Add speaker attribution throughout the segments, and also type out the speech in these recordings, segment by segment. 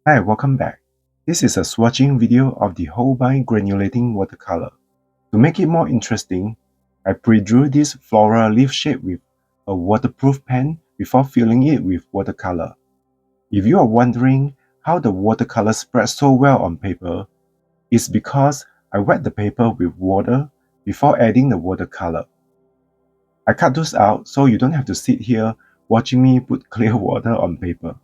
Speaker 1: Hi, welcome back. This is a swatching video of the Holbein Granulating watercolor. To make it more interesting, I pre-drew this floral leaf shape with a waterproof pen before filling it with watercolor. If you are wondering how the watercolor spreads so well on paper, it's because I wet the paper with water before adding the watercolor. I cut those out so you don't have to sit here watching me put clear water on paper.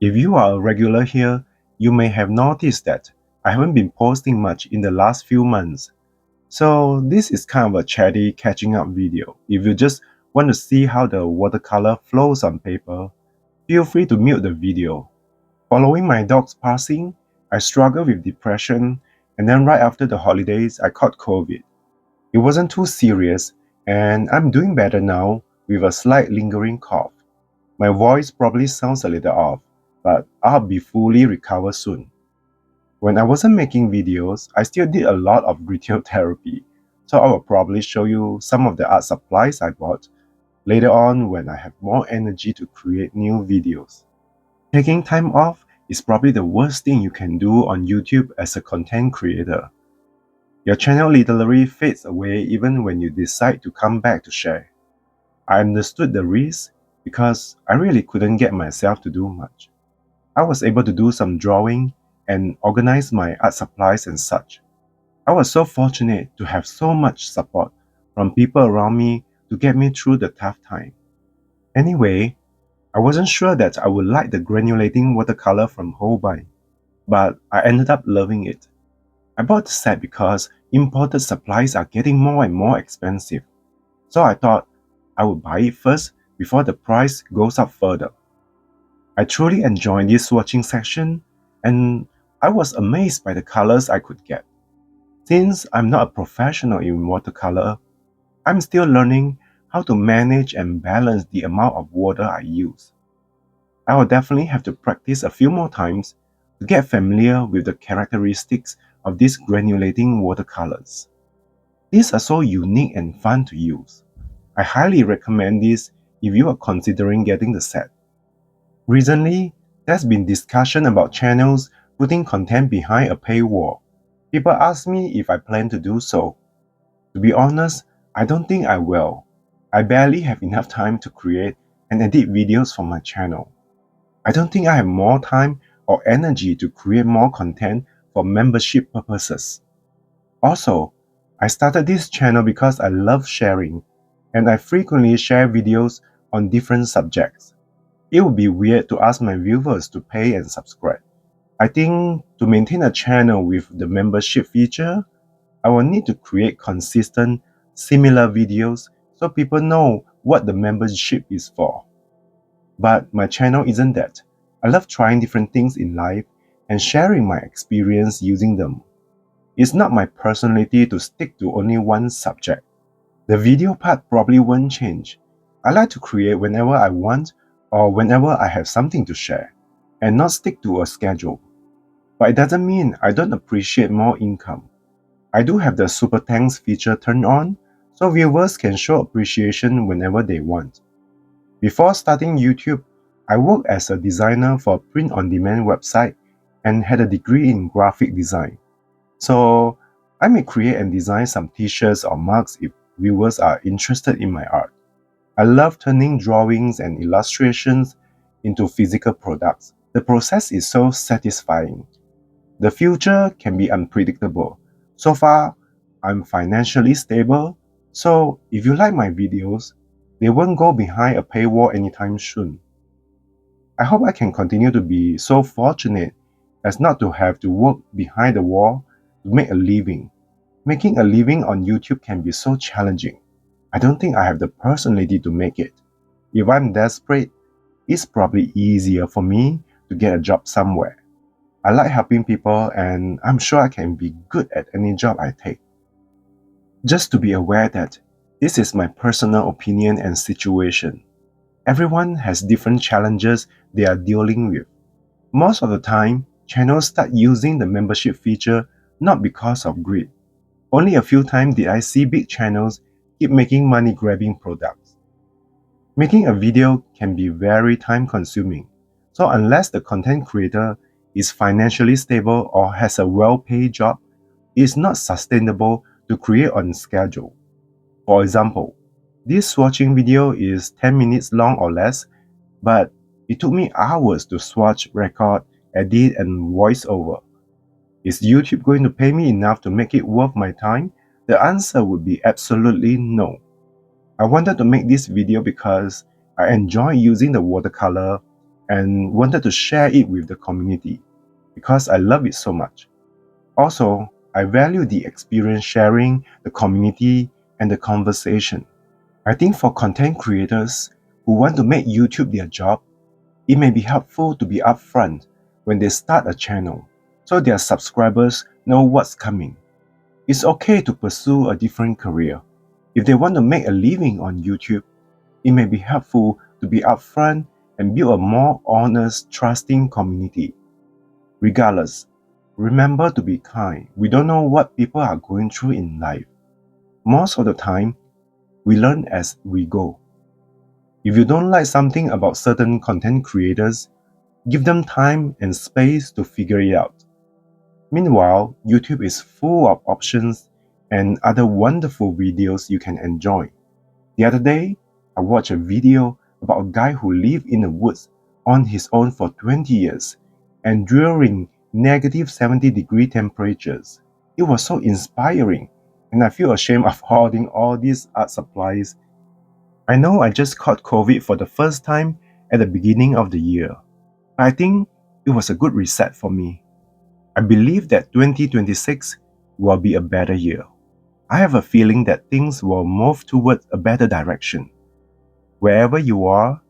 Speaker 1: If you are a regular here, you may have noticed that I haven't been posting much in the last few months. So this is kind of a chatty catching up video. If you just want to see how the watercolor flows on paper, feel free to mute the video. Following my dog's passing, I struggled with depression, and then right after the holidays, I caught COVID. It wasn't too serious, and I'm doing better now with a slight lingering cough. My voice probably sounds a little off, but I'll be fully recovered soon. When I wasn't making videos, I still did a lot of retail therapy, so I will probably show you some of the art supplies I bought later on when I have more energy to create new videos. Taking time off is probably the worst thing you can do on YouTube as a content creator. Your channel literally fades away even when you decide to come back to share. I understood the risk because I really couldn't get myself to do much. I was able to do some drawing and organize my art supplies and such. I was so fortunate to have so much support from people around me to get me through the tough time. Anyway, I wasn't sure that I would like the granulating watercolor from Holbein, but I ended up loving it. I bought the set because imported supplies are getting more and more expensive, so I thought I would buy it first before the price goes up further. I truly enjoyed this swatching section, and I was amazed by the colors I could get. Since I'm not a professional in watercolor, I'm still learning how to manage and balance the amount of water I use. I will definitely have to practice a few more times to get familiar with the characteristics of these granulating watercolors. These are so unique and fun to use. I highly recommend this if you are considering getting the set. Recently, there's been discussion about channels putting content behind a paywall. People ask me if I plan to do so. To be honest, I don't think I will. I barely have enough time to create and edit videos for my channel. I don't think I have more time or energy to create more content for membership purposes. Also, I started this channel because I love sharing, and I frequently share videos on different subjects. It would be weird to ask my viewers to pay and subscribe. I think to maintain a channel with the membership feature, I will need to create consistent, similar videos so people know what the membership is for. But my channel isn't that. I love trying different things in life and sharing my experience using them. It's not my personality to stick to only one subject. The video part probably won't change. I like to create whenever I want or whenever I have something to share, and not stick to a schedule. But it doesn't mean I don't appreciate more income. I do have the super thanks feature turned on, so viewers can show appreciation whenever they want. Before starting YouTube, I worked as a designer for a print-on-demand website and had a degree in graphic design. So I may create and design some t-shirts or mugs if viewers are interested in my art. I love turning drawings and illustrations into physical products. The process is so satisfying. The future can be unpredictable. So far, I'm financially stable, so if you like my videos, they won't go behind a paywall anytime soon. I hope I can continue to be so fortunate as not to have to work behind the wall to make a living. Making a living on YouTube can be so challenging. I don't think I have the personality to make it. If I'm desperate, it's probably easier for me to get a job somewhere. I like helping people, and I'm sure I can be good at any job I take. Just to be aware that this is my personal opinion and situation. Everyone has different challenges they are dealing with. Most of the time, channels start using the membership feature not because of greed. Only a few times did I see big channels keep making money-grabbing products. Making a video can be very time-consuming, so unless the content creator is financially stable or has a well-paid job, it's not sustainable to create on schedule. For example, this swatching video is 10 minutes long or less, but it took me hours to swatch, record, edit, and voice over. Is YouTube going to pay me enough to make it worth my time? The answer would be absolutely no. I wanted to make this video because I enjoy using the watercolor and wanted to share it with the community because I love it so much. Also, I value the experience sharing, the community, and the conversation. I think for content creators who want to make YouTube their job, it may be helpful to be upfront when they start a channel so their subscribers know what's coming. It's okay to pursue a different career. If they want to make a living on YouTube, it may be helpful to be upfront and build a more honest, trusting community. Regardless, remember to be kind. We don't know what people are going through in life. Most of the time, we learn as we go. If you don't like something about certain content creators, give them time and space to figure it out. Meanwhile, YouTube is full of options and other wonderful videos you can enjoy. The other day, I watched a video about a guy who lived in the woods on his own for 20 years and during negative 70-degree temperatures. It was so inspiring, and I feel ashamed of hoarding all these art supplies. I know I just caught COVID for the first time at the beginning of the year, but I think it was a good reset for me. I believe that 2026 will be a better year. I have a feeling that things will move towards a better direction. Wherever you are,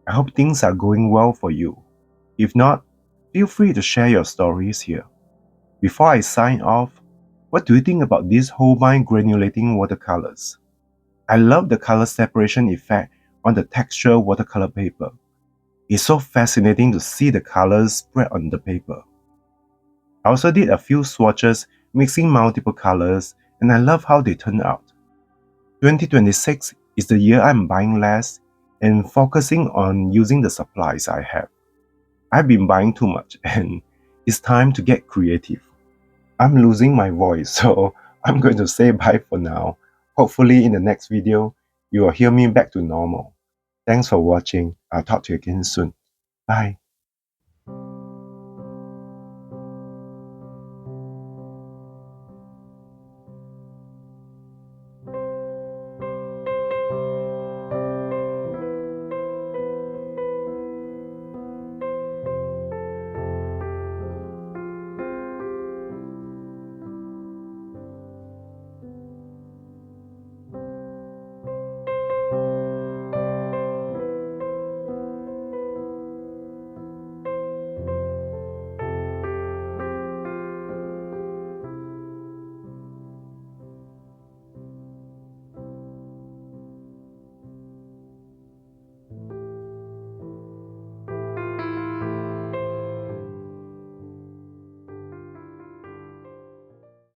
Speaker 1: I hope things are going well for you. If not, feel free to share your stories here. Before I sign off, what do you think about these Holbein Granulating watercolors? I love the color separation effect on the texture watercolor paper. It's so fascinating to see the colors spread on the paper. I also did a few swatches mixing multiple colors, and I love how they turn out. 2026 is the year I'm buying less and focusing on using the supplies I have. I've been buying too much and it's time to get creative. I'm losing my voice, so I'm going to say bye for now. Hopefully in the next video, you will hear me back to normal. Thanks for watching. I'll talk to you again soon. Bye.